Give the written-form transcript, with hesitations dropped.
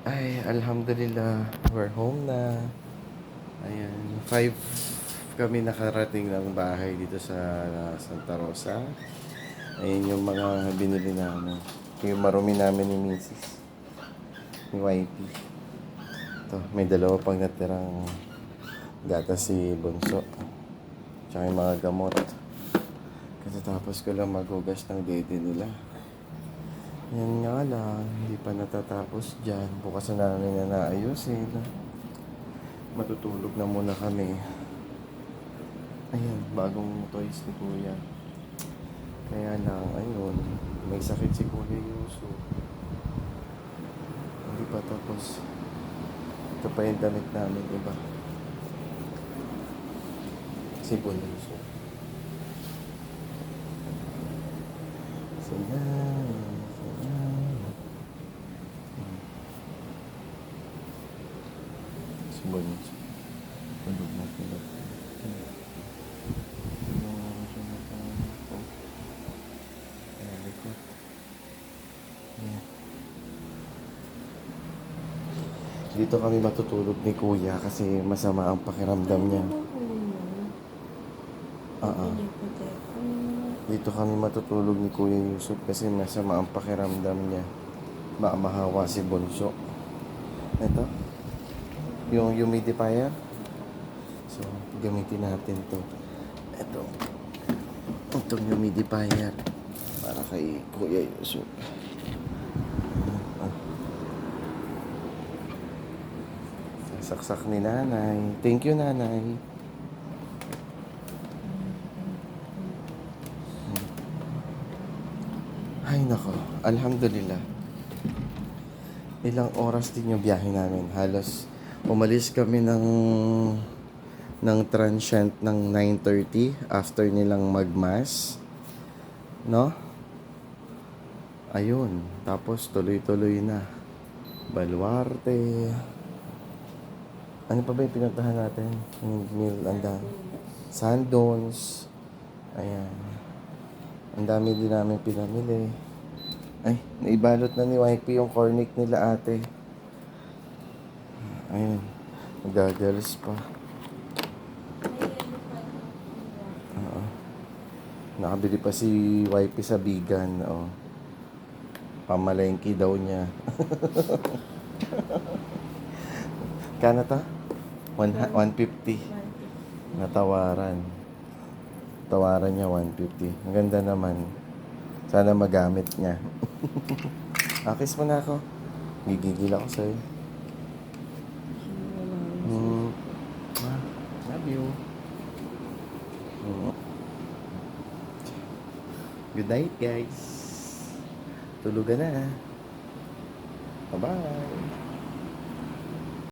Ay, alhamdulillah, we're home na. Ayan, 5 kami nakarating ng bahay dito sa Santa Rosa. Ayan yung mga binili namin. Yung marumi namin ni Mrs. ni YP. Ito, may dalawa pang natirang gatas si Bunso. Tsaka yung mga gamot. Katatapos ko lang maghugas ng dede nila. Yan nga lang, hindi pa natatapos dyan. Bukas na namin na naayusin. Matutulog na muna kami. Ayan, bagong toys ni Kuya. Kaya lang, ayun, may sakit si Kuya Yuso. Hindi pa tapos. Ito pa yung damit namin iba. Si Kuya Yuso. Sila. Si Bunso. Tulog na tulog. Dito kami matutulog ni Kuya kasi masama ang pakiramdam niya. Dito kami matutulog ni Kuya Yusuf kasi masama ang pakiramdam niya. Baka mahawa si Bunso. Ito, yung humidifier. So, gamitin natin to. Ito, itong humidifier para kay Kuya Yusuf. Saksak ni Nanay. Thank you, Nanay. Ay, nako. Alhamdulillah. Ilang oras din yung biyahe namin. Halos umalis kami ng transient ng 9:30 after nilang magmas. No? Ayun. Tapos tuloy-tuloy na. Baluarte. Ano pa ba yung pinuntahan natin? Yung meal, Sandons. Ayan. Ang dami din namin pinamili. Ay, naibalot na ni YP yung cornic nila ate. Ayun. Nagagals pa. Oo. Nakabili pa si YP sa vegan. Oh. Pamalengke daw niya. Kano ta? 150. Natawaran. Tawaran niya 150. Ang ganda naman. Sana magamit niya. Akis mo na ako. Gigigil ako sa'yo. Love you. Good night, guys. Tulugan na. Bye-bye.